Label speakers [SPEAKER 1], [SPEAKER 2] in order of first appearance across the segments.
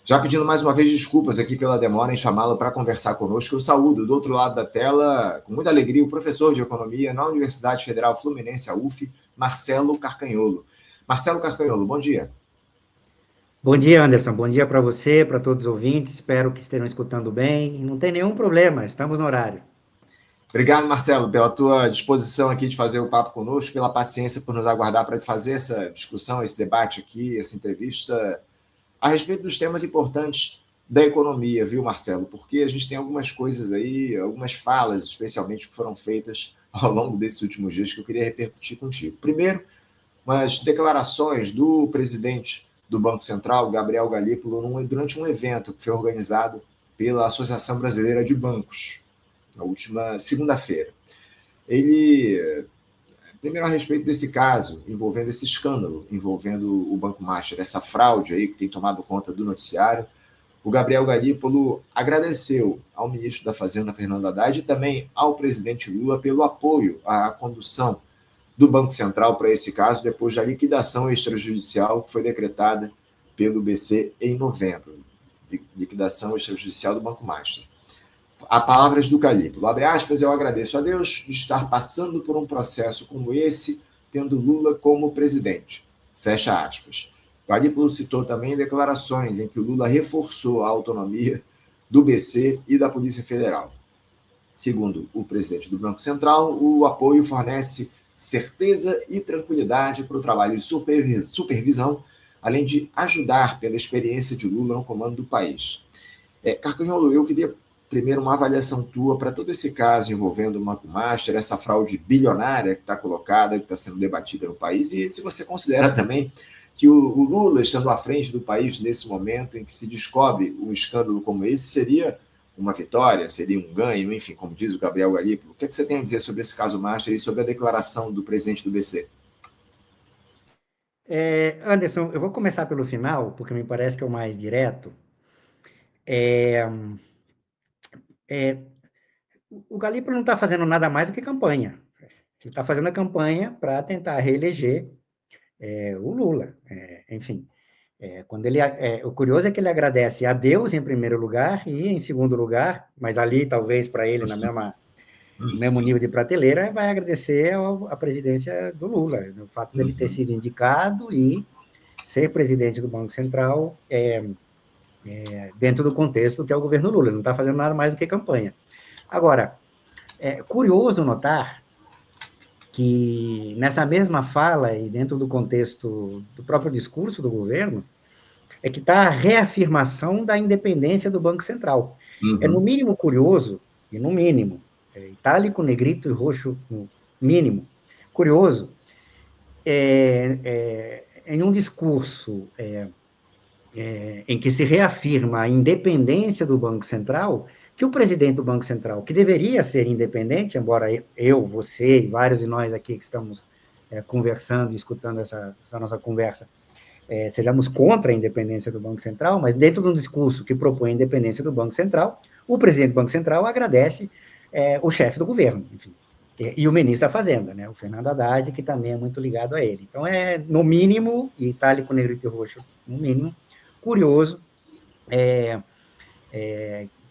[SPEAKER 1] Já pedindo mais uma vez desculpas aqui pela demora em chamá-lo para conversar conosco, eu saúdo do outro lado da tela, com muita alegria, o professor de Economia na Universidade Federal Fluminense, a UF, Marcelo Carcanholo. Marcelo Carcanholo, bom dia.
[SPEAKER 2] Bom dia, Anderson. Bom dia para você, para todos os ouvintes. Espero que estejam escutando bem. Não tem nenhum problema, estamos no horário.
[SPEAKER 1] Obrigado, Marcelo, pela tua disposição aqui de fazer o papo conosco, pela paciência por nos aguardar para fazer essa discussão, esse debate aqui, essa entrevista a respeito dos temas importantes da economia, viu, Marcelo? Porque a gente tem algumas coisas aí, algumas falas, especialmente, que foram feitas ao longo desses últimos dias que eu queria repercutir contigo. Primeiro, umas declarações do presidente do Banco Central, Gabriel Galípolo, durante um evento que foi organizado pela Associação Brasileira de Bancos, na última segunda-feira. Ele, primeiro a respeito desse caso, envolvendo esse escândalo, envolvendo o Banco Master, essa fraude aí que tem tomado conta do noticiário, o Gabriel Galípolo agradeceu ao ministro da Fazenda, Fernando Haddad, e também ao presidente Lula pelo apoio à condução do Banco Central para esse caso, depois da liquidação extrajudicial que foi decretada pelo BC em novembro. Liquidação extrajudicial do Banco Master. A palavras do Galípolo, abre aspas, eu agradeço a Deus de estar passando por um processo como esse, tendo Lula como presidente. Fecha aspas. Galípolo citou também declarações em que o Lula reforçou a autonomia do BC e da Polícia Federal. Segundo o presidente do Banco Central, o apoio fornece certeza e tranquilidade para o trabalho de supervisão, além de ajudar pela experiência de Lula no comando do país. Carcanholo, eu queria primeiro uma avaliação tua para todo esse caso envolvendo o Banco Master, essa fraude bilionária que está colocada, que está sendo debatida no país, e se você considera também que o Lula, estando à frente do país nesse momento em que se descobre um escândalo como esse, seria uma vitória, seria um ganho, enfim, como diz o Gabriel Galípolo. O que você tem a dizer sobre esse caso Master e sobre a declaração do presidente do BC?
[SPEAKER 2] Anderson, eu vou começar pelo final, porque me parece que é o mais direto. É, é, o Galípolo não está fazendo nada mais do que campanha. Ele está fazendo a campanha para tentar reeleger o Lula. Enfim, quando o curioso é que ele agradece a Deus em primeiro lugar e em segundo lugar, mas ali talvez para ele no mesmo nível de prateleira, vai agradecer a presidência do Lula, o fato dele ter sido indicado e ser presidente do Banco Central dentro do contexto que é o governo Lula. Ele não está fazendo nada mais do que campanha. Agora, é curioso notar que nessa mesma fala e dentro do contexto do próprio discurso do governo, é que está a reafirmação da independência do Banco Central. É no mínimo curioso, e no mínimo, itálico, negrito e roxo no mínimo, curioso, em um discurso em que se reafirma a independência do Banco Central, que o presidente do Banco Central, que deveria ser independente, embora eu, você e vários de nós aqui que estamos conversando e escutando essa nossa conversa, sejamos contra a independência do Banco Central, mas dentro de um discurso que propõe a independência do Banco Central, o presidente do Banco Central agradece o chefe do governo, enfim, e o ministro da Fazenda, né, o Fernando Haddad, que também é muito ligado a ele. Então, no mínimo, e itálico, negrito e roxo, no mínimo, curioso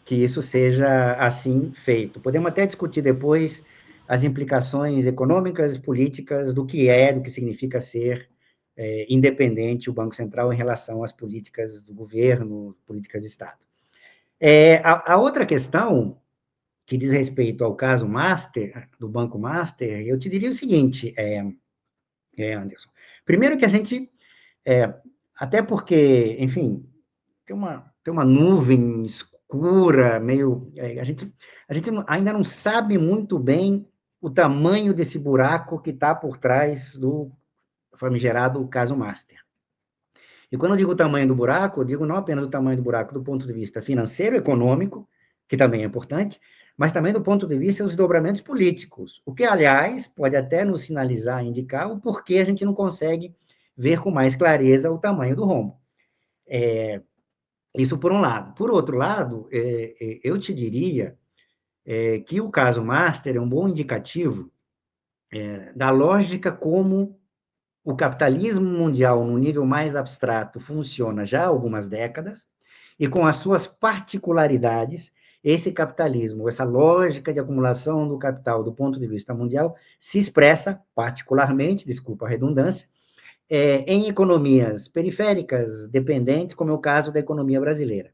[SPEAKER 2] que isso seja assim feito. Podemos até discutir depois as implicações econômicas e políticas do que significa ser independente o Banco Central em relação às políticas do governo, políticas de Estado. A outra questão, que diz respeito ao caso Master, do Banco Master, eu te diria o seguinte, Anderson. Primeiro que a gente, até porque, enfim, tem uma nuvem escura, meio. A gente ainda não sabe muito bem o tamanho desse buraco que está por trás do famigerado caso Master. E quando eu digo o tamanho do buraco, eu digo não apenas o tamanho do buraco do ponto de vista financeiro, econômico, que também é importante, mas também do ponto de vista dos desdobramentos políticos, o que, aliás, pode até nos sinalizar, indicar o porquê a gente não consegue ver com mais clareza o tamanho do rombo. Isso por um lado. Por outro lado, eu te diria que o caso Master é um bom indicativo da lógica como o capitalismo mundial, no nível mais abstrato, funciona já há algumas décadas, e com as suas particularidades, esse capitalismo, essa lógica de acumulação do capital do ponto de vista mundial, se expressa particularmente, desculpa a redundância, em economias periféricas, dependentes, como é o caso da economia brasileira.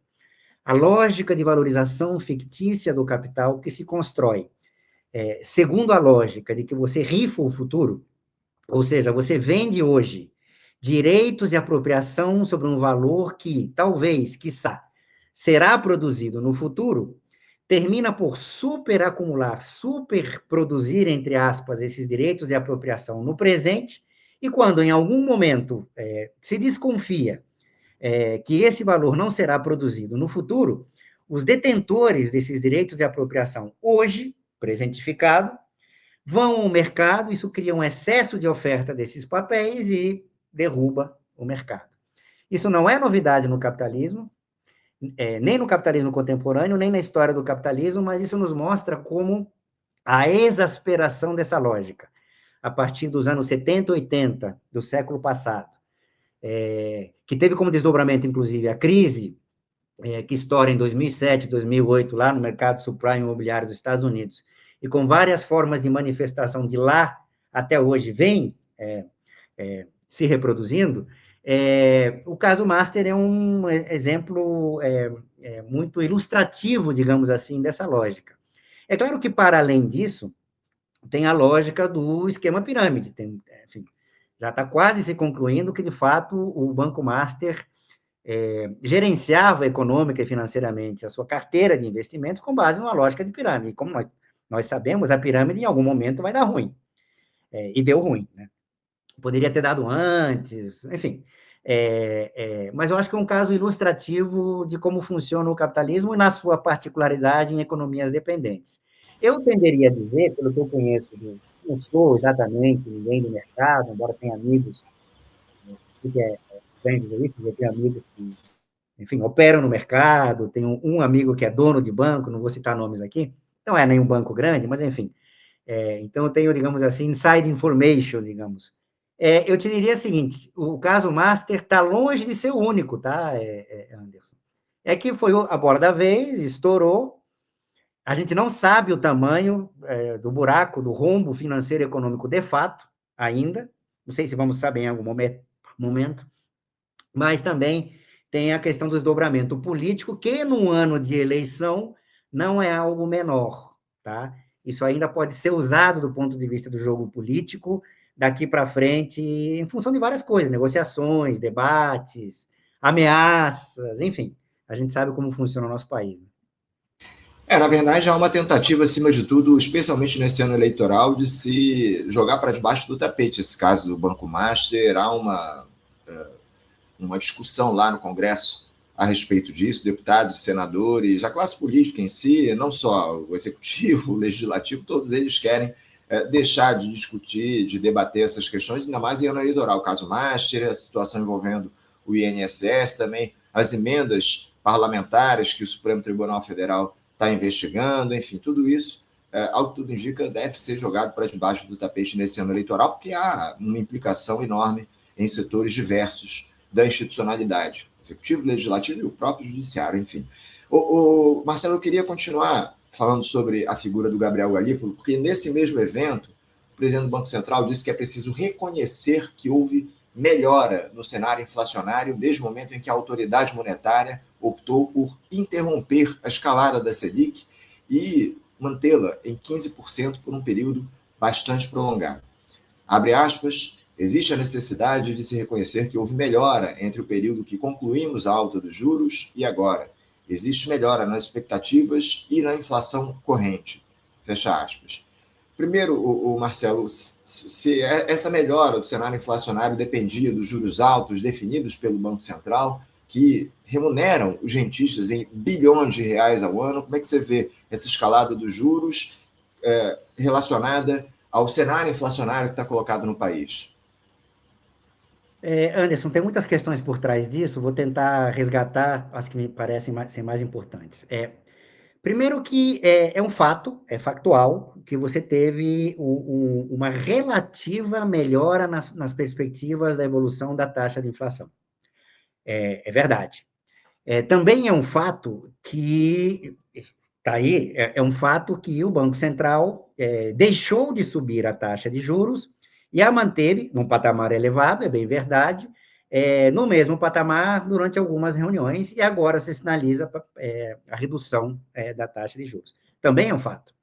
[SPEAKER 2] A lógica de valorização fictícia do capital que se constrói, segundo a lógica de que você rifa o futuro, ou seja, você vende hoje direitos de apropriação sobre um valor que, talvez, quiçá, será produzido no futuro, termina por superacumular, superproduzir, entre aspas, esses direitos de apropriação no presente, e quando em algum momento se desconfia que esse valor não será produzido no futuro, os detentores desses direitos de apropriação hoje, presentificado, vão ao mercado, isso cria um excesso de oferta desses papéis e derruba o mercado. Isso não é novidade no capitalismo, nem no capitalismo contemporâneo, nem na história do capitalismo, mas isso nos mostra como a exasperação dessa lógica, a partir dos anos 70, 80 do século passado, que teve como desdobramento, inclusive, a crise que estoura em 2007, 2008, lá no mercado subprime imobiliário dos Estados Unidos, e com várias formas de manifestação de lá até hoje vem se reproduzindo, o caso Master é um exemplo muito ilustrativo, digamos assim, dessa lógica. É claro que, para além disso, tem a lógica do esquema pirâmide. Enfim, já está quase se concluindo que, de fato, o Banco Master gerenciava econômica e financeiramente a sua carteira de investimentos com base numa lógica de pirâmide. Como nós sabemos, a pirâmide em algum momento vai dar ruim. E deu ruim, né? Poderia ter dado antes, enfim. Mas eu acho que é um caso ilustrativo de como funciona o capitalismo e na sua particularidade em economias dependentes. Eu tenderia a dizer, pelo que eu conheço, não sou exatamente ninguém do mercado, embora tenha amigos, que bem dizer isso, eu tenho amigos que, enfim, operam no mercado, tenho um amigo que é dono de banco, não vou citar nomes aqui, não é nenhum banco grande, mas enfim. Então, eu tenho, digamos assim, inside information, digamos. Eu te diria o seguinte, o caso Master está longe de ser o único, tá, Anderson? É que foi a bola da vez, estourou, a gente não sabe o tamanho do buraco, do rombo financeiro e econômico de fato, ainda, não sei se vamos saber em algum momento, mas também tem a questão do desdobramento político, que num ano de eleição não é algo menor, tá? Isso ainda pode ser usado do ponto de vista do jogo político daqui para frente, em função de várias coisas, negociações, debates, ameaças, enfim. A gente sabe como funciona o nosso país. Né?
[SPEAKER 1] Na verdade, há uma tentativa, acima de tudo, especialmente nesse ano eleitoral, de se jogar para debaixo do tapete esse caso do Banco Master. Há uma discussão lá no Congresso a respeito disso, deputados, senadores, a classe política em si, não só o executivo, o legislativo, todos eles querem deixar de discutir, de debater essas questões, ainda mais em ano eleitoral. O caso Master, a situação envolvendo o INSS, também as emendas parlamentares que o Supremo Tribunal Federal está investigando, enfim, tudo isso, ao que tudo indica, deve ser jogado para debaixo do tapete nesse ano eleitoral, porque há uma implicação enorme em setores diversos da institucionalidade, executivo, legislativo e o próprio judiciário, enfim. Marcelo, eu queria continuar falando sobre a figura do Gabriel Galípolo, porque nesse mesmo evento, o presidente do Banco Central disse que é preciso reconhecer que houve melhora no cenário inflacionário desde o momento em que a autoridade monetária optou por interromper a escalada da Selic e mantê-la em 15% por um período bastante prolongado. Abre aspas, existe a necessidade de se reconhecer que houve melhora entre o período que concluímos a alta dos juros e agora. Existe melhora nas expectativas e na inflação corrente. Fecha aspas. Primeiro, Marcelo, se essa melhora do cenário inflacionário dependia dos juros altos definidos pelo Banco Central, que remuneram os rentistas em bilhões de reais ao ano, como é que você vê essa escalada dos juros relacionada ao cenário inflacionário que está colocado no país?
[SPEAKER 2] Anderson, tem muitas questões por trás disso, vou tentar resgatar as que me parecem ser mais importantes. Primeiro que é um fato, é factual, que você teve uma relativa melhora nas perspectivas da evolução da taxa de inflação. É verdade. Também é um fato que, está aí, é um fato que o Banco Central deixou de subir a taxa de juros e a manteve num patamar elevado, é bem verdade, no mesmo patamar durante algumas reuniões, e agora se sinaliza a redução da taxa de juros. Também é um fato.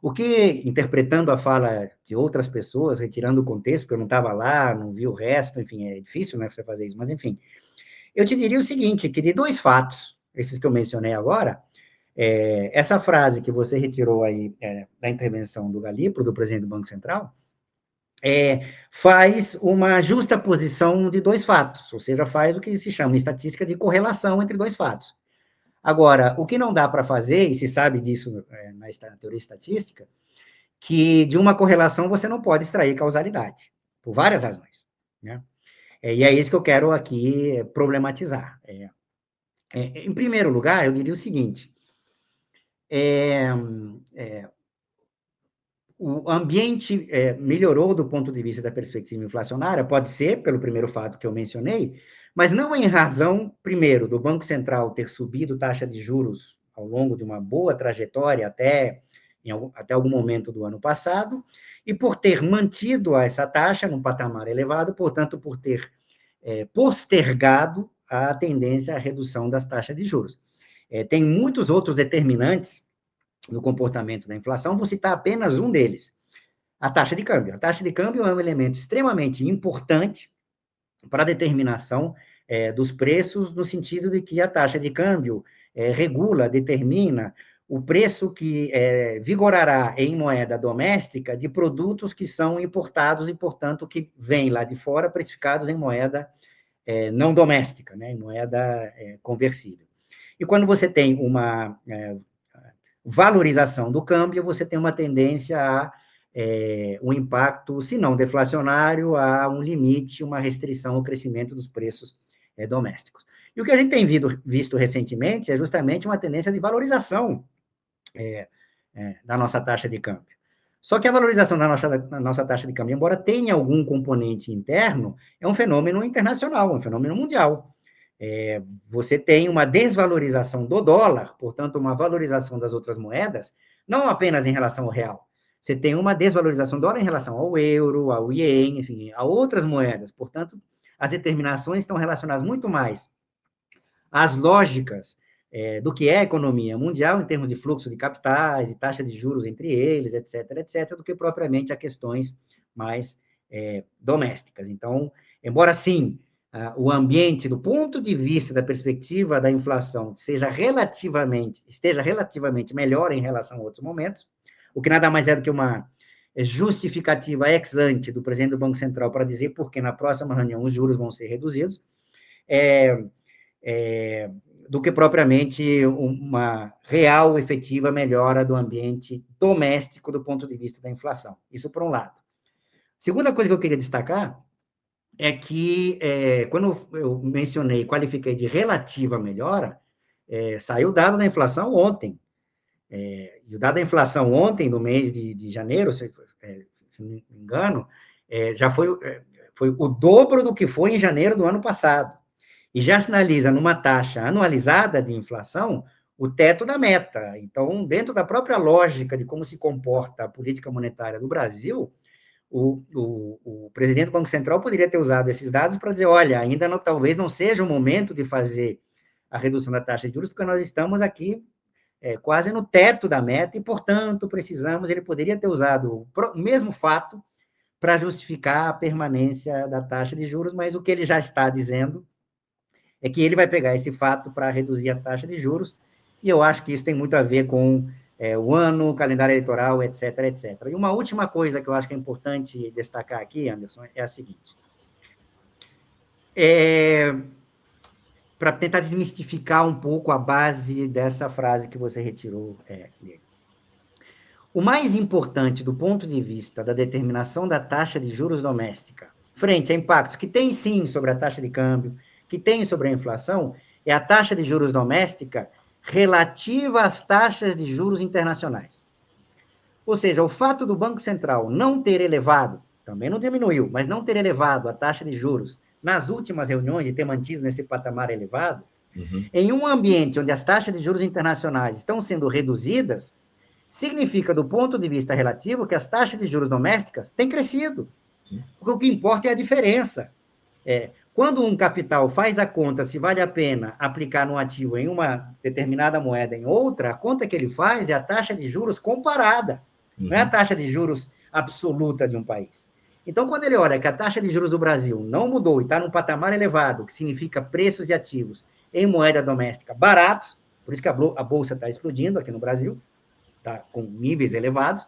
[SPEAKER 2] O que, interpretando a fala de outras pessoas, retirando o contexto, porque eu não estava lá, não vi o resto, enfim, é difícil, né, você fazer isso, mas enfim, eu te diria o seguinte, que de dois fatos, esses que eu mencionei agora, essa frase que você retirou aí da intervenção do Galípolo, do presidente do Banco Central, faz uma justa posição de dois fatos, ou seja, faz o que se chama em estatística de correlação entre dois fatos. Agora, o que não dá para fazer, e se sabe disso na teoria estatística, que de uma correlação você não pode extrair causalidade, por várias razões, né? E é isso que eu quero aqui problematizar. Em primeiro lugar, eu diria o seguinte, o ambiente melhorou do ponto de vista da perspectiva inflacionária, pode ser pelo primeiro fato que eu mencionei, mas não em razão, primeiro, do Banco Central ter subido taxa de juros ao longo de uma boa trajetória até algum momento do ano passado, e por ter mantido essa taxa num patamar elevado, portanto, por ter postergado a tendência à redução das taxas de juros. Tem muitos outros determinantes no comportamento da inflação, vou citar apenas um deles, a taxa de câmbio. A taxa de câmbio é um elemento extremamente importante para a determinação dos preços, no sentido de que a taxa de câmbio regula, determina o preço que vigorará em moeda doméstica de produtos que são importados e, portanto, que vêm lá de fora precificados em moeda não doméstica, né, em moeda conversível. E quando você tem uma valorização do câmbio, você tem uma tendência a um impacto, se não deflacionário, a um limite, uma restrição ao crescimento dos preços domésticos. E o que a gente tem visto recentemente é justamente uma tendência de valorização da nossa taxa de câmbio. Só que a valorização da nossa taxa de câmbio, embora tenha algum componente interno, é um fenômeno internacional, um fenômeno mundial. Você tem uma desvalorização do dólar, portanto, uma valorização das outras moedas, não apenas em relação ao real. Você tem uma desvalorização do dólar em relação ao euro, ao ien, enfim, a outras moedas. Portanto, as determinações estão relacionadas muito mais às lógicas do que é a economia mundial, em termos de fluxo de capitais e taxas de juros entre eles, etc., do que propriamente a questões mais domésticas. Então, embora sim, o ambiente, do ponto de vista da perspectiva da inflação, esteja relativamente melhor em relação a outros momentos, o que nada mais é do que uma justificativa ex ante do presidente do Banco Central para dizer por que na próxima reunião os juros vão ser reduzidos, do que propriamente uma real, efetiva melhora do ambiente doméstico do ponto de vista da inflação. Isso por um lado. Segunda coisa que eu queria destacar é que, quando eu mencionei, qualifiquei de relativa melhora, saiu o dado da inflação ontem. E o dado da inflação ontem, no mês de janeiro, se não me engano, já foi o dobro do que foi em janeiro do ano passado. E já sinaliza numa taxa anualizada de inflação o teto da meta. Então, dentro da própria lógica de como se comporta a política monetária do Brasil, o presidente do Banco Central poderia ter usado esses dados para dizer, olha, ainda não, talvez não seja o momento de fazer a redução da taxa de juros, porque nós estamos aqui quase no teto da meta e, portanto, ele poderia ter usado o mesmo fato para justificar a permanência da taxa de juros, mas o que ele já está dizendo é que ele vai pegar esse fato para reduzir a taxa de juros, e eu acho que isso tem muito a ver com o ano, o calendário eleitoral, etc., etc. E uma última coisa que eu acho que é importante destacar aqui, Anderson, é a seguinte. Para tentar desmistificar um pouco a base dessa frase que você retirou dele. O mais importante do ponto de vista da determinação da taxa de juros doméstica, frente a impactos que tem sim sobre a taxa de câmbio, que tem sobre a inflação, é a taxa de juros doméstica relativa às taxas de juros internacionais. Ou seja, o fato do Banco Central não ter elevado, também não diminuiu, mas não ter elevado a taxa de juros nas últimas reuniões e ter mantido nesse patamar elevado, Em um ambiente onde as taxas de juros internacionais estão sendo reduzidas, significa, do ponto de vista relativo, que as taxas de juros domésticas têm crescido. Porque o que importa é a diferença. Quando um capital faz a conta se vale a pena aplicar no ativo em uma determinada moeda em outra, a conta que ele faz é a taxa de juros comparada, não é a taxa de juros absoluta de um país. Então, quando ele olha que a taxa de juros do Brasil não mudou e está num patamar elevado, que significa preços de ativos em moeda doméstica baratos, por isso que a Bolsa está explodindo aqui no Brasil, está com níveis elevados,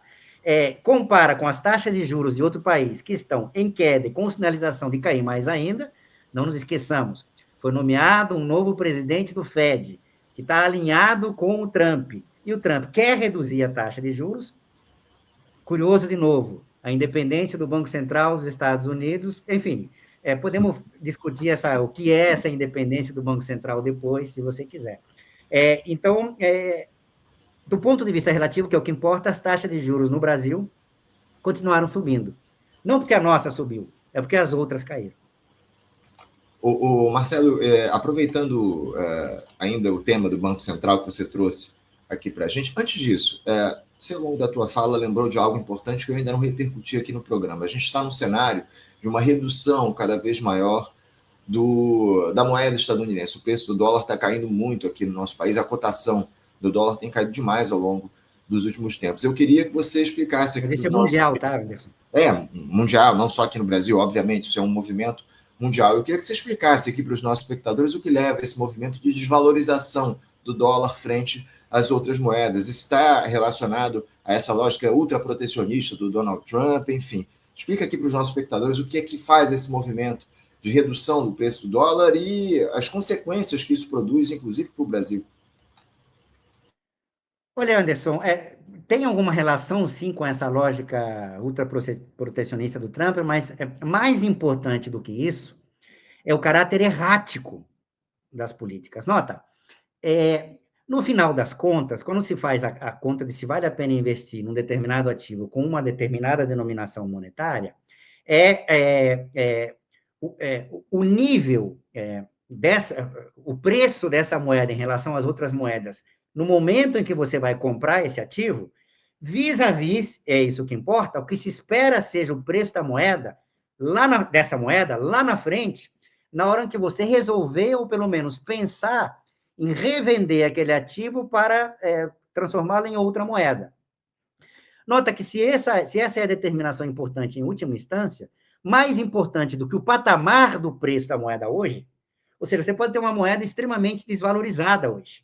[SPEAKER 2] compara com as taxas de juros de outro país que estão em queda e com sinalização de cair mais ainda, não nos esqueçamos, foi nomeado um novo presidente do Fed, que está alinhado com o Trump, e o Trump quer reduzir a taxa de juros. Curioso de novo, a independência do Banco Central dos Estados Unidos, enfim, podemos discutir o que é essa independência do Banco Central depois, se você quiser. Então, do ponto de vista relativo, que é o que importa, as taxas de juros no Brasil continuaram subindo. Não porque a nossa subiu, é porque as outras caíram.
[SPEAKER 1] Marcelo, aproveitando ainda o tema do Banco Central que você trouxe aqui para a gente, antes disso, você, ao longo da tua fala, lembrou de algo importante que eu ainda não repercuti aqui no programa. A gente está num cenário de uma redução cada vez maior da moeda estadunidense. O preço do dólar está caindo muito aqui no nosso país, a cotação do dólar tem caído demais ao longo dos últimos tempos. Eu queria que você explicasse aqui.
[SPEAKER 2] Isso é mundial, tá, Anderson?
[SPEAKER 1] Mundial, não só aqui no Brasil, obviamente, isso é um movimento mundial. Eu queria que você explicasse aqui para os nossos espectadores o que leva a esse movimento de desvalorização do dólar frente às outras moedas. Isso está relacionado a essa lógica ultraprotecionista do Donald Trump, enfim. Explica aqui para os nossos espectadores o que é que faz esse movimento de redução do preço do dólar e as consequências que isso produz, inclusive para o Brasil.
[SPEAKER 2] Olha, Anderson, tem alguma relação, sim, com essa lógica ultraprotecionista do Trump, mas mais importante do que isso é o caráter errático das políticas. Nota, no final das contas, quando se faz a conta de se vale a pena investir num determinado ativo com uma determinada denominação monetária, o nível o preço dessa moeda em relação às outras moedas, no momento em que você vai comprar esse ativo, vis-à-vis, é isso que importa, o que se espera seja o preço da moeda, dessa moeda, lá na frente, na hora em que você resolver, ou pelo menos pensar em revender aquele ativo para transformá-lo em outra moeda. Nota que se essa é a determinação importante em última instância, mais importante do que o patamar do preço da moeda hoje, ou seja, você pode ter uma moeda extremamente desvalorizada hoje,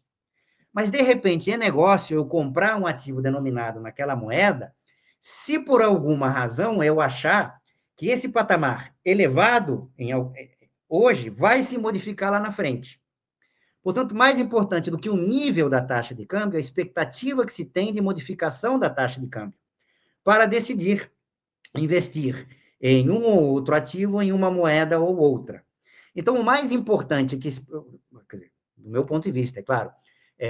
[SPEAKER 2] mas, de repente, é negócio eu comprar um ativo denominado naquela moeda, se por alguma razão eu achar que esse patamar elevado hoje vai se modificar lá na frente. Portanto, mais importante do que o nível da taxa de câmbio, é a expectativa que se tem de modificação da taxa de câmbio, para decidir investir em um ou outro ativo, em uma moeda ou outra. Então, o mais importante, do meu ponto de vista, é claro,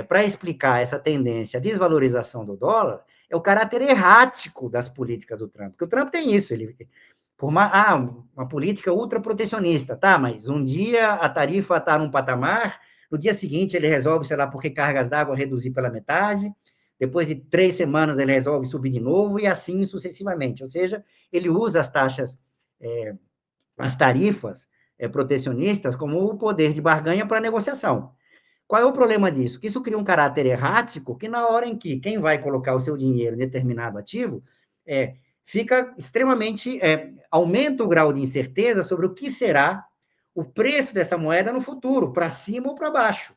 [SPEAKER 2] para explicar essa tendência à desvalorização do dólar, é o caráter errático das políticas do Trump. Porque o Trump tem isso, uma política ultraprotecionista, tá? Mas um dia a tarifa está num patamar, no dia seguinte ele resolve, sei lá, porque cargas d'água reduzir pela metade, depois de 3 semanas ele resolve subir de novo, e assim sucessivamente. Ou seja, ele usa as taxas, as tarifas protecionistas como o poder de barganha para negociação. Qual é o problema disso? Que isso cria um caráter errático que, na hora em que quem vai colocar o seu dinheiro em determinado ativo, fica extremamente... aumenta o grau de incerteza sobre o que será o preço dessa moeda no futuro, para cima ou para baixo.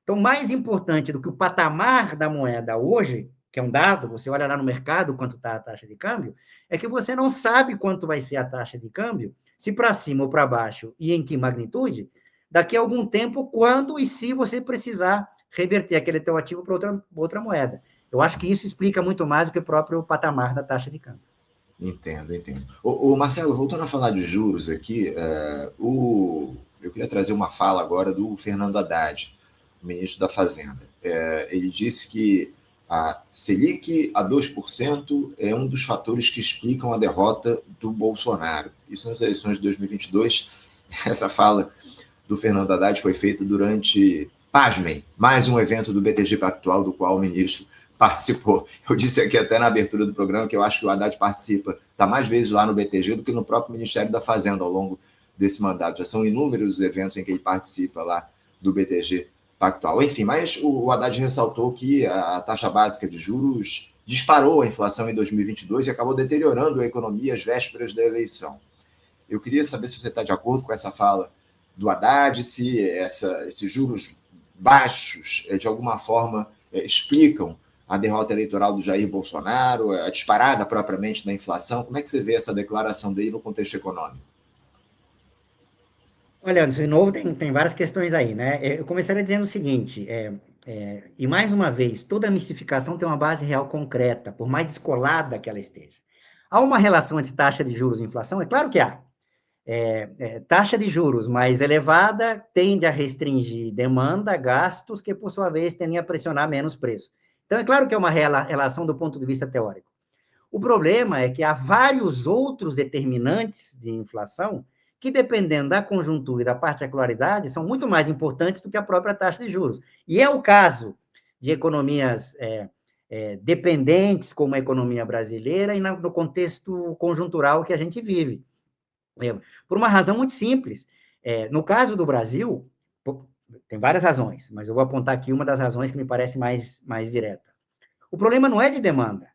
[SPEAKER 2] Então, mais importante do que o patamar da moeda hoje, que é um dado, você olha lá no mercado quanto está a taxa de câmbio, é que você não sabe quanto vai ser a taxa de câmbio, se para cima ou para baixo e em que magnitude, daqui a algum tempo, quando e se você precisar reverter aquele teu ativo para outra moeda. Eu acho que isso explica muito mais do que o próprio patamar da taxa de câmbio.
[SPEAKER 1] Entendo. O Marcelo, voltando a falar de juros aqui, eu queria trazer uma fala agora do Fernando Haddad, o ministro da Fazenda. Ele disse que a Selic a 2% é um dos fatores que explicam a derrota do Bolsonaro. Isso nas eleições de 2022, essa fala do Fernando Haddad foi feita durante, pasmem, mais um evento do BTG Pactual, do qual o ministro participou. Eu disse aqui até na abertura do programa que eu acho que o Haddad participa, está mais vezes lá no BTG do que no próprio Ministério da Fazenda ao longo desse mandato. Já são inúmeros os eventos em que ele participa lá do BTG Pactual. Enfim, mas o Haddad ressaltou que a taxa básica de juros disparou a inflação em 2022 e acabou deteriorando a economia às vésperas da eleição. Eu queria saber se você está de acordo com essa fala do Haddad, se esses juros baixos, de alguma forma, explicam a derrota eleitoral do Jair Bolsonaro, a disparada propriamente da inflação. Como é que você vê essa declaração dele no contexto econômico?
[SPEAKER 2] Olha, de novo, tem várias questões aí, né? Eu começaria dizendo o seguinte, e mais uma vez, toda mistificação tem uma base real concreta, por mais descolada que ela esteja. Há uma relação entre taxa de juros e inflação? É claro que há. Taxa de juros mais elevada tende a restringir demanda, gastos, que, por sua vez, tendem a pressionar menos preço. Então, é claro que é uma relação do ponto de vista teórico. O problema é que há vários outros determinantes de inflação que, dependendo da conjuntura e da particularidade, são muito mais importantes do que a própria taxa de juros. E é o caso de economias dependentes, como a economia brasileira, e no contexto conjuntural que a gente vive. Por uma razão muito simples. No caso do Brasil, tem várias razões, mas eu vou apontar aqui uma das razões que me parece mais direta. O problema não é de demanda.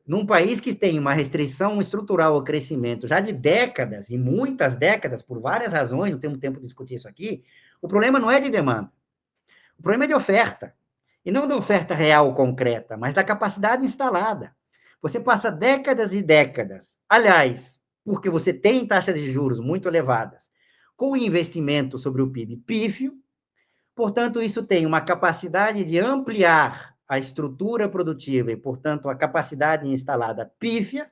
[SPEAKER 2] Num país que tem uma restrição estrutural ao crescimento já de décadas, e muitas décadas, por várias razões, não temos tempo de discutir isso aqui, o problema não é de demanda. O problema é de oferta. E não da oferta real concreta, mas da capacidade instalada. Você passa décadas e décadas, aliás, porque você tem taxas de juros muito elevadas, com investimento sobre o PIB pífio, portanto, isso tem uma capacidade de ampliar a estrutura produtiva e, portanto, a capacidade instalada pífia,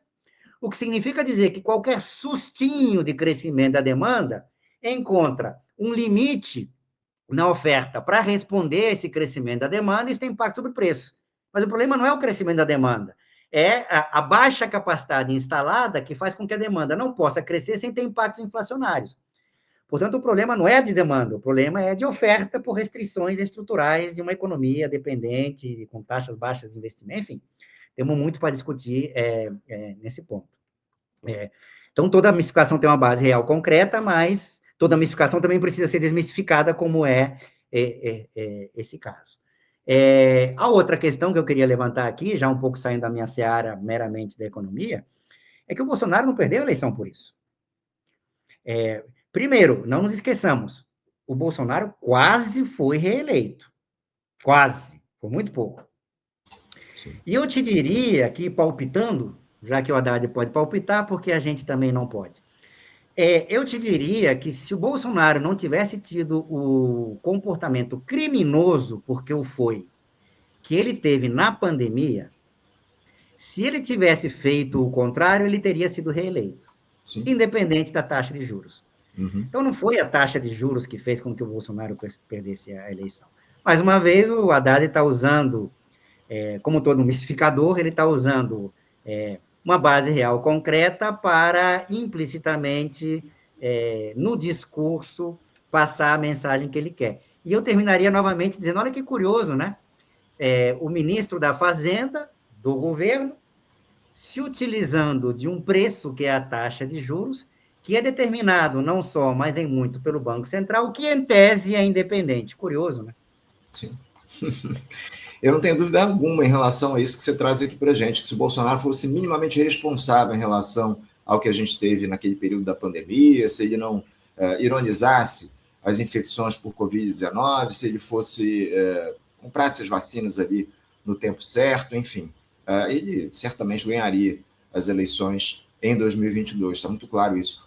[SPEAKER 2] o que significa dizer que qualquer sustinho de crescimento da demanda encontra um limite na oferta para responder a esse crescimento da demanda, isso tem impacto sobre o preço. Mas o problema não é o crescimento da demanda, é a baixa capacidade instalada que faz com que a demanda não possa crescer sem ter impactos inflacionários. Portanto, o problema não é de demanda, o problema é de oferta por restrições estruturais de uma economia dependente, com taxas baixas de investimento, enfim, temos muito para discutir nesse ponto. Então, toda mistificação tem uma base real concreta, mas toda mistificação também precisa ser desmistificada, como esse caso. A outra questão que eu queria levantar aqui, já um pouco saindo da minha seara meramente da economia, é que o Bolsonaro não perdeu a eleição por isso. Primeiro, não nos esqueçamos, o Bolsonaro quase foi reeleito. Quase, por muito pouco. Sim. E eu te diria que, palpitando, já que o Haddad pode palpitar, porque a gente também não pode. Eu te diria que se o Bolsonaro não tivesse tido o comportamento criminoso, porque o foi, que ele teve na pandemia, se ele tivesse feito o contrário, ele teria sido reeleito, sim, independente da taxa de juros. Uhum. Então, não foi a taxa de juros que fez com que o Bolsonaro perdesse a eleição. Mais uma vez, o Haddad está usando, como todo mistificador, ele está usando uma base real concreta para, implicitamente, no discurso, passar a mensagem que ele quer. E eu terminaria novamente dizendo, olha que curioso, né? O ministro da Fazenda, do governo, se utilizando de um preço, que é a taxa de juros, que é determinado não só, mas em muito, pelo Banco Central, que em tese é independente. Curioso, né?
[SPEAKER 1] Sim. Eu não tenho dúvida alguma em relação a isso que você traz aqui para a gente, que se o Bolsonaro fosse minimamente responsável em relação ao que a gente teve naquele período da pandemia, se ele não ironizasse as infecções por Covid-19, se ele fosse comprasse as vacinas ali no tempo certo, enfim, ele certamente ganharia as eleições em 2022, está muito claro isso.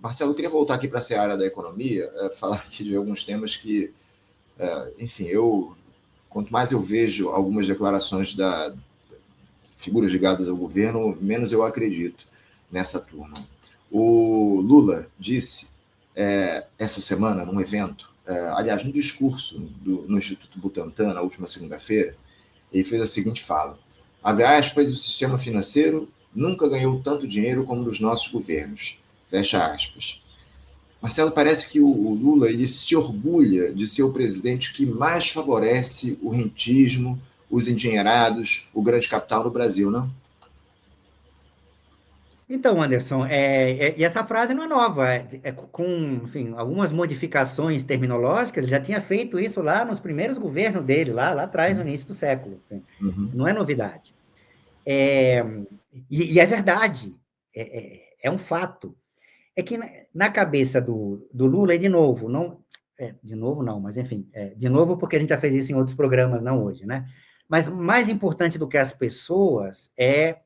[SPEAKER 1] Marcelo, eu queria voltar aqui para a seara da economia, falar aqui de alguns temas que, enfim, quanto mais eu vejo algumas declarações da figuras ligadas ao governo, menos eu acredito nessa turma. O Lula disse essa semana, num evento, aliás, num discurso no Instituto Butantan, na última segunda-feira, ele fez a seguinte fala: abre aspas, o sistema financeiro nunca ganhou tanto dinheiro como nos nossos governos, fecha aspas. Marcelo, parece que o Lula ele se orgulha de ser o presidente que mais favorece o rentismo, os endinheirados, o grande capital no Brasil, não?
[SPEAKER 2] Então, Anderson, e essa frase não é nova, com, enfim, algumas modificações terminológicas, ele já tinha feito isso lá nos primeiros governos dele, lá atrás, no início do século.
[SPEAKER 1] Uhum.
[SPEAKER 2] Não é novidade. É, e é verdade, é um fato. É que na cabeça do Lula, e de novo, não, de novo não, mas enfim, de novo porque a gente já fez isso em outros programas, não hoje, né? Mas mais importante do que as pessoas é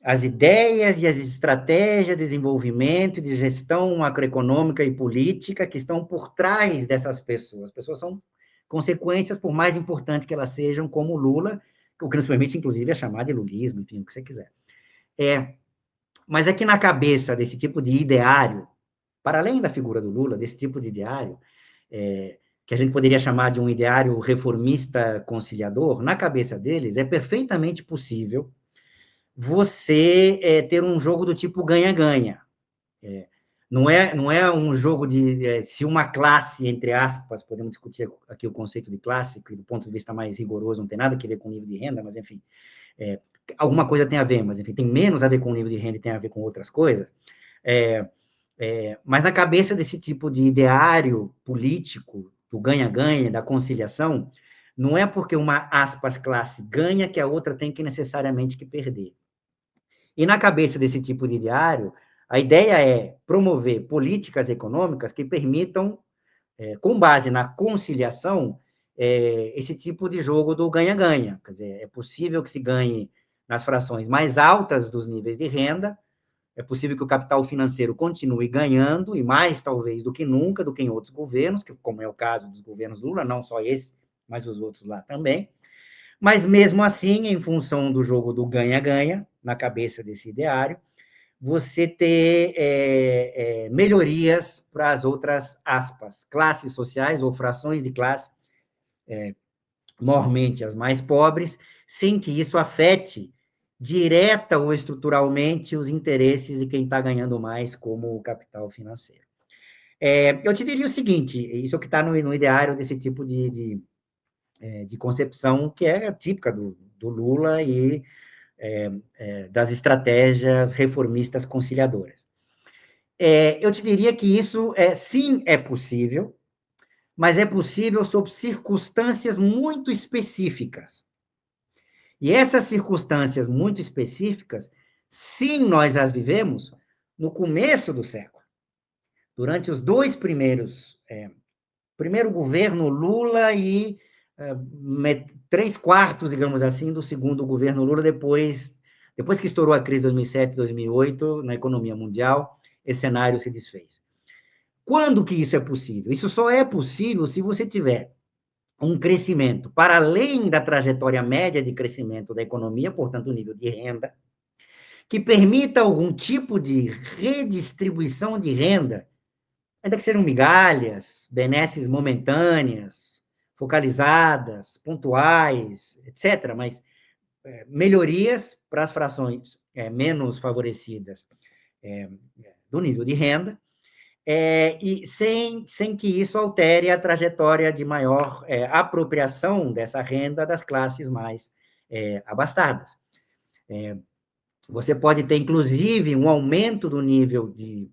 [SPEAKER 2] as ideias e as estratégias de desenvolvimento, de gestão macroeconômica e política que estão por trás dessas pessoas. As pessoas são consequências, por mais importantes que elas sejam, como Lula, o que nos permite, inclusive, é chamar de lulismo, enfim, o que você quiser. Mas é que na cabeça desse tipo de ideário, para além da figura do Lula, desse tipo de ideário, que a gente poderia chamar de um ideário reformista conciliador, na cabeça deles é perfeitamente possível você ter um jogo do tipo ganha-ganha. Não é um jogo de se uma classe, entre aspas, podemos discutir aqui o conceito de classe, que do ponto de vista mais rigoroso não tem nada a ver com o nível de renda, mas enfim, alguma coisa tem a ver, mas enfim, tem menos a ver com o nível de renda e tem a ver com outras coisas. Mas na cabeça desse tipo de ideário político, do ganha-ganha, da conciliação, não é porque uma, aspas, classe ganha que a outra tem que necessariamente que perder. E na cabeça desse tipo de ideário, a ideia é promover políticas econômicas que permitam, com base na conciliação, esse tipo de jogo do ganha-ganha. Quer dizer, é possível que se ganhe nas frações mais altas dos níveis de renda, é possível que o capital financeiro continue ganhando, e mais talvez do que nunca, do que em outros governos, como é o caso dos governos Lula, não só esse, mas os outros lá também. Mas mesmo assim, em função do jogo do ganha-ganha, na cabeça desse ideário, você ter melhorias para as outras, aspas, classes sociais ou frações de classe, mormente as mais pobres, sem que isso afete direta ou estruturalmente os interesses de quem está ganhando mais, como o capital financeiro. Eu te diria o seguinte, isso é o que está no ideário desse tipo de concepção que é típica do Lula e das estratégias reformistas conciliadoras. Eu te diria que isso, sim, é possível, mas é possível sob circunstâncias muito específicas. E essas circunstâncias muito específicas, sim, nós as vivemos no começo do século, durante os dois primeiro governo Lula e 3/4, digamos assim, do segundo governo Lula, depois que estourou a crise de 2007, 2008, na economia mundial, esse cenário se desfez. Quando que isso é possível? Isso só é possível se você tiver um crescimento para além da trajetória média de crescimento da economia, portanto, o nível de renda, que permita algum tipo de redistribuição de renda, ainda que sejam migalhas, benesses momentâneas, focalizadas, pontuais, etc., mas melhorias para as frações menos favorecidas do nível de renda, e sem que isso altere a trajetória de maior apropriação dessa renda das classes mais abastadas. Você pode ter, inclusive, um aumento do nível de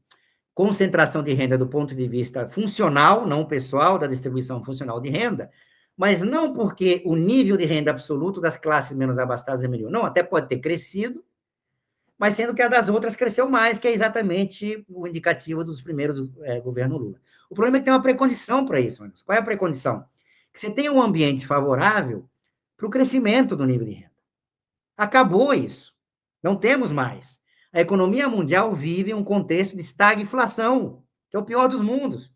[SPEAKER 2] concentração de renda do ponto de vista funcional, não pessoal, da distribuição funcional de renda, mas não porque o nível de renda absoluto das classes menos abastadas é melhor. Não, até pode ter crescido, mas sendo que a das outras cresceu mais, que é exatamente o indicativo dos primeiros governos Lula. O problema é que tem uma precondição para isso, Anderson. Qual é a precondição? Que você tenha um ambiente favorável para o crescimento do nível de renda. Acabou isso. Não temos mais. A economia mundial vive um contexto de estagflação, que é o pior dos mundos.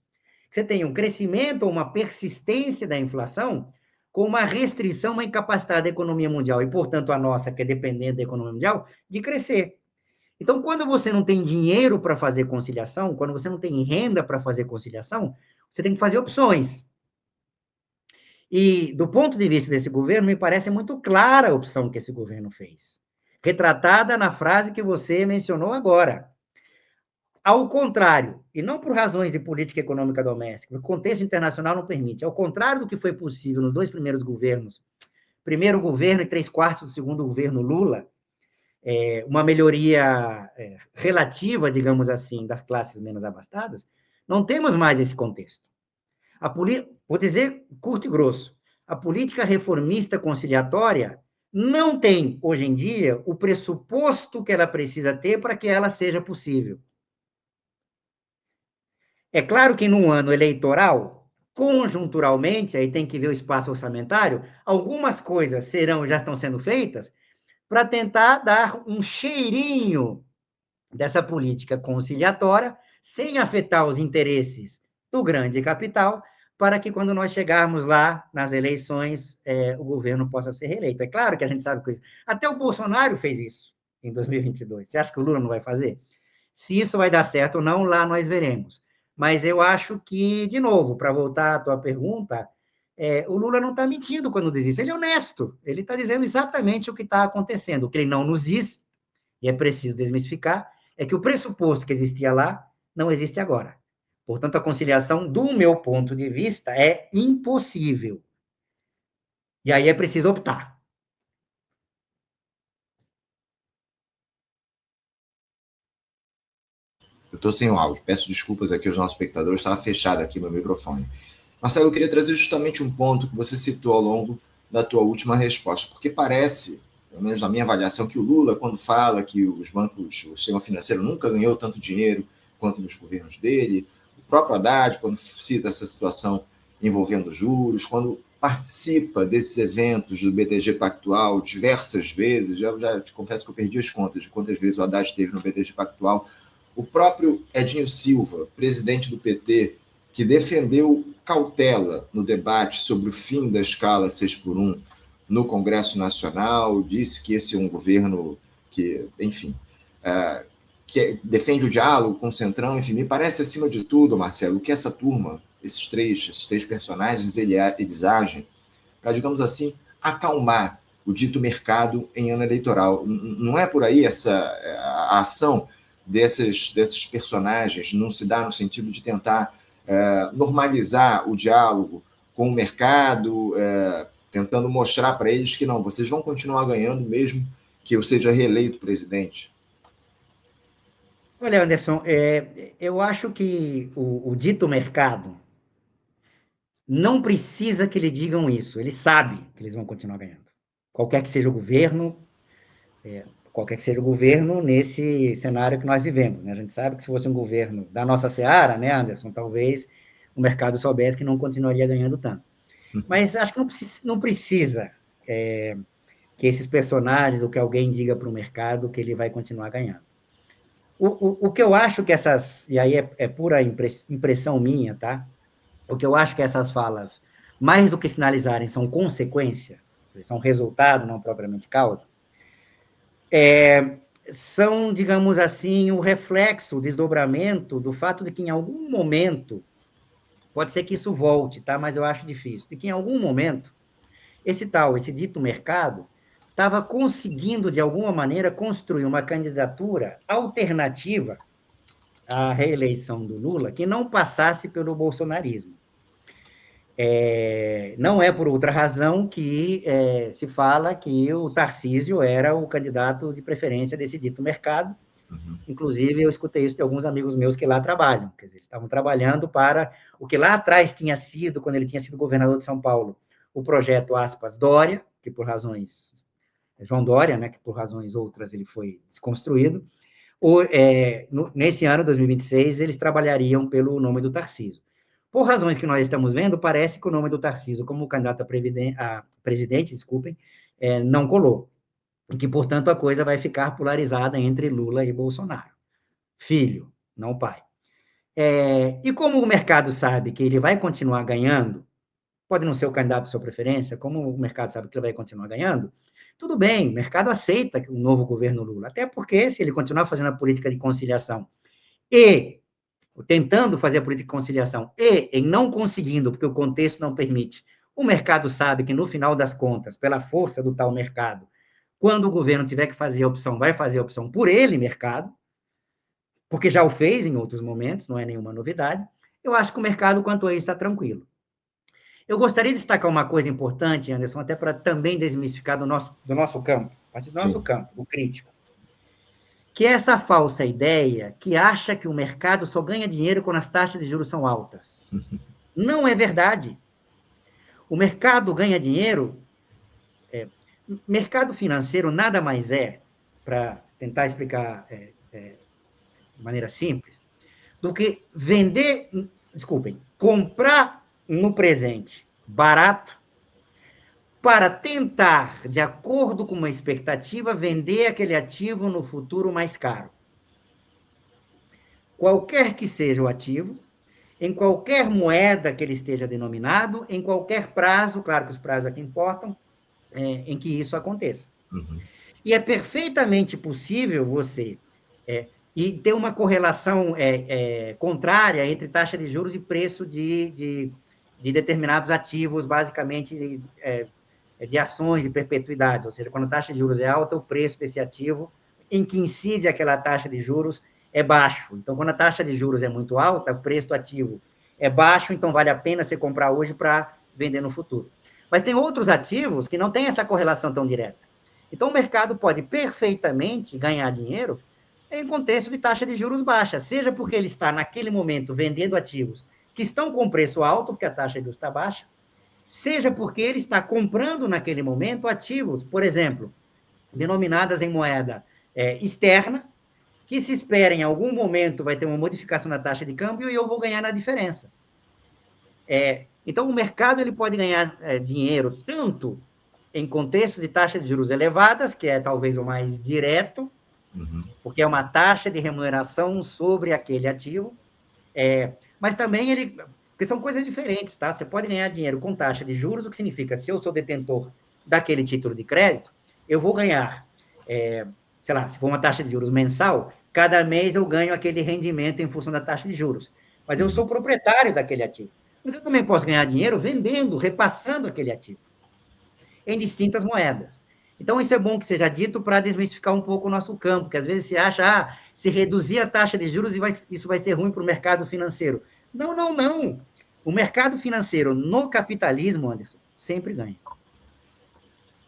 [SPEAKER 2] Você tem um crescimento ou uma persistência da inflação com uma restrição, uma incapacidade da economia mundial, e, portanto, a nossa, que é dependente da economia mundial, de crescer. Então, quando você não tem dinheiro para fazer conciliação, quando você não tem renda para fazer conciliação, você tem que fazer opções. E, do ponto de vista desse governo, me parece muito clara a opção que esse governo fez, retratada na frase que você mencionou agora. Ao contrário, e não por razões de política econômica doméstica, o contexto internacional não permite, ao contrário do que foi possível nos 2 primeiros governos, primeiro governo e 3/4 do segundo governo Lula, uma melhoria relativa, digamos assim, das classes menos abastadas, não temos mais esse contexto. Vou dizer curto e grosso, a política reformista conciliatória não tem, hoje em dia, o pressuposto que ela precisa ter para que ela seja possível. É claro que num ano eleitoral, conjunturalmente, aí tem que ver o espaço orçamentário, algumas coisas já estão sendo feitas para tentar dar um cheirinho dessa política conciliatória, sem afetar os interesses do grande capital, para que quando nós chegarmos lá nas eleições, o governo possa ser reeleito. É claro que a gente sabe que até o Bolsonaro fez isso em 2022. Você acha que o Lula não vai fazer? Se isso vai dar certo ou não, lá nós veremos. Mas eu acho que, de novo, para voltar à tua pergunta, o Lula não está mentindo quando diz isso. Ele é honesto. Ele está dizendo exatamente o que está acontecendo. O que ele não nos diz, e é preciso desmistificar, é que o pressuposto que existia lá não existe agora. Portanto, a conciliação, do meu ponto de vista, é impossível. E aí é preciso optar.
[SPEAKER 1] Eu estou sem o áudio, peço desculpas aqui aos nossos espectadores, estava fechado aqui meu microfone. Marcelo, eu queria trazer justamente um ponto que você citou ao longo da tua última resposta, porque parece, pelo menos na minha avaliação, que o Lula, quando fala que os bancos, o sistema financeiro nunca ganhou tanto dinheiro quanto nos governos dele, o próprio Haddad, quando cita essa situação envolvendo juros, quando participa desses eventos do BTG Pactual diversas vezes, já te confesso que eu perdi as contas de quantas vezes o Haddad esteve no BTG Pactual, o próprio Edinho Silva, presidente do PT, que defendeu cautela no debate sobre o fim da escala 6x1 no Congresso Nacional, disse que esse é um governo que, enfim, que defende o diálogo com o Centrão, enfim, me parece, acima de tudo, Marcelo, que essa turma, esses três personagens, eles agem para, digamos assim, acalmar o dito mercado em ano eleitoral. Não é por aí a ação desses personagens não se dá no sentido de tentar normalizar o diálogo com o mercado, tentando mostrar para eles que não, vocês vão continuar ganhando mesmo que eu seja reeleito presidente?
[SPEAKER 2] Olha, Anderson, eu acho que o dito mercado não precisa que lhe digam isso. Ele sabe que eles vão continuar ganhando. Qualquer que seja o governo, nesse cenário que nós vivemos, né? A gente sabe que se fosse um governo da nossa seara, né, Anderson, talvez o mercado soubesse que não continuaria ganhando tanto. Mas acho que não precisa que esses personagens, ou que alguém diga para o mercado que ele vai continuar ganhando. O que eu acho que e aí é pura impressão minha, tá? O que eu acho que essas falas, mais do que sinalizarem, são consequência, são resultado, não propriamente causa, são, digamos assim, o reflexo, o desdobramento do fato de que em algum momento, pode ser que isso volte, tá? Mas eu acho difícil, de que em algum momento, esse dito mercado, estava conseguindo, de alguma maneira, construir uma candidatura alternativa à reeleição do Lula que não passasse pelo bolsonarismo. Não é por outra razão que se fala que o Tarcísio era o candidato de preferência desse dito mercado. Inclusive, eu escutei isso de alguns amigos meus que lá trabalham. Quer dizer, eles estavam trabalhando para o que lá atrás tinha sido, quando ele tinha sido governador de São Paulo, o projeto, aspas, Dória, que por razões... João Dória, né, que por razões outras ele foi desconstruído. Nesse ano, 2026, eles trabalhariam pelo nome do Tarcísio. Por razões que nós estamos vendo, parece que o nome do Tarcísio como candidato a presidente, desculpem, não colou. E que, portanto, a coisa vai ficar polarizada entre Lula e Bolsonaro. Filho, não pai. E como o mercado sabe que ele vai continuar ganhando, pode não ser o candidato de sua preferência, como o mercado sabe que ele vai continuar ganhando, tudo bem, o mercado aceita o novo governo Lula, até porque se ele continuar fazendo a política de conciliação e tentando fazer a política de conciliação e em não conseguindo, porque o contexto não permite, o mercado sabe que no final das contas, pela força do tal mercado, quando o governo tiver que fazer a opção, vai fazer a opção por ele, mercado, porque já o fez em outros momentos, não é nenhuma novidade. Eu acho que o mercado, quanto a isso, está tranquilo. Eu gostaria de destacar uma coisa importante, Anderson, até para também desmistificar do nosso campo, a partir do nosso
[SPEAKER 1] Sim.
[SPEAKER 2] campo, do crítico, que é essa falsa ideia que acha que o mercado só ganha dinheiro quando as taxas de juros são altas. Não é verdade. O mercado ganha dinheiro. Mercado financeiro nada mais é, para tentar explicar de maneira simples, do que comprar no presente barato para tentar, de acordo com uma expectativa, vender aquele ativo no futuro mais caro. Qualquer que seja o ativo, em qualquer moeda que ele esteja denominado, em qualquer prazo, claro que os prazos aqui importam, em que isso aconteça.
[SPEAKER 1] Uhum.
[SPEAKER 2] E é perfeitamente possível você e ter uma correlação contrária entre taxa de juros e preço de determinados ativos, basicamente de ações de perpetuidade, ou seja, quando a taxa de juros é alta, o preço desse ativo em que incide aquela taxa de juros é baixo. Então, quando a taxa de juros é muito alta, o preço do ativo é baixo, então vale a pena você comprar hoje para vender no futuro. Mas tem outros ativos que não têm essa correlação tão direta. Então, o mercado pode perfeitamente ganhar dinheiro em contexto de taxa de juros baixa, seja porque ele está, naquele momento, vendendo ativos que estão com preço alto, porque a taxa de juros está baixa, seja porque ele está comprando, naquele momento, ativos, por exemplo, denominadas em moeda externa, que se espera em algum momento vai ter uma modificação na taxa de câmbio e eu vou ganhar na diferença. Então, o mercado ele pode ganhar dinheiro tanto em contexto de taxas de juros elevadas, que é talvez o mais direto, porque é uma taxa de remuneração sobre aquele ativo, mas também porque são coisas diferentes, tá? Você pode ganhar dinheiro com taxa de juros, o que significa, se eu sou detentor daquele título de crédito, eu vou ganhar, sei lá, se for uma taxa de juros mensal, cada mês eu ganho aquele rendimento em função da taxa de juros. Mas eu sou proprietário daquele ativo. Mas eu também posso ganhar dinheiro vendendo, repassando aquele ativo em distintas moedas. Então, isso é bom que seja dito para desmistificar um pouco o nosso campo, que às vezes se acha, se reduzir a taxa de juros, isso vai ser ruim para o mercado financeiro. Não, não, não. O mercado financeiro no capitalismo, Anderson, sempre ganha.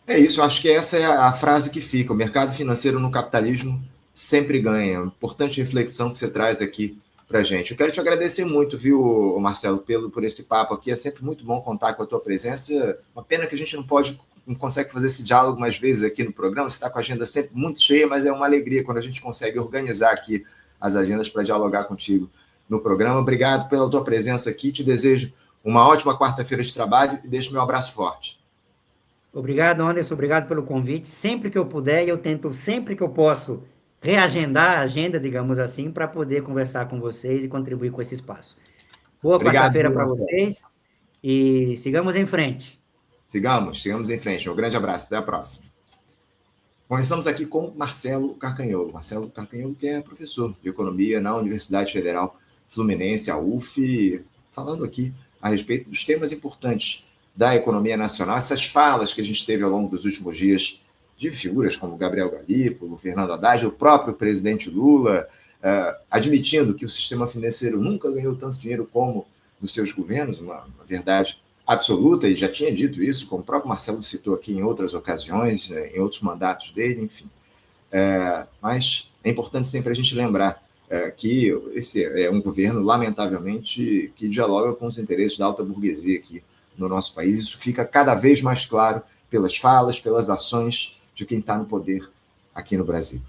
[SPEAKER 1] É isso, eu acho que essa é a frase que fica. O mercado financeiro no capitalismo sempre ganha. Importante reflexão que você traz aqui para a gente. Eu quero te agradecer muito, viu, Marcelo, por esse papo aqui. É sempre muito bom contar com a tua presença. Uma pena que a gente não consegue fazer esse diálogo mais vezes aqui no programa. Você está com a agenda sempre muito cheia, mas é uma alegria quando a gente consegue organizar aqui as agendas para dialogar contigo no programa. Obrigado pela tua presença aqui. Te desejo uma ótima quarta-feira de trabalho e deixo meu abraço forte.
[SPEAKER 2] Obrigado, Anderson. Obrigado pelo convite. Sempre que eu puder, eu tento, sempre que eu posso, reagendar a agenda, digamos assim, para poder conversar com vocês e contribuir com esse espaço. Boa quarta-feira para vocês e sigamos em frente.
[SPEAKER 1] Sigamos em frente. Um grande abraço. Até a próxima. Conversamos aqui com Marcelo Carcanholo. Marcelo Carcanholo, que é professor de Economia na Universidade Federal Fluminense, a UF, falando aqui a respeito dos temas importantes da economia nacional, essas falas que a gente teve ao longo dos últimos dias de figuras como Gabriel Galípolo, Fernando Haddad, o próprio presidente Lula, admitindo que o sistema financeiro nunca ganhou tanto dinheiro como nos seus governos, uma verdade absoluta, e já tinha dito isso, como o próprio Marcelo citou aqui em outras ocasiões, em outros mandatos dele, enfim. Mas é importante sempre a gente lembrar que esse é um governo, lamentavelmente, que dialoga com os interesses da alta burguesia aqui no nosso país. Isso fica cada vez mais claro pelas falas, pelas ações de quem está no poder aqui no Brasil.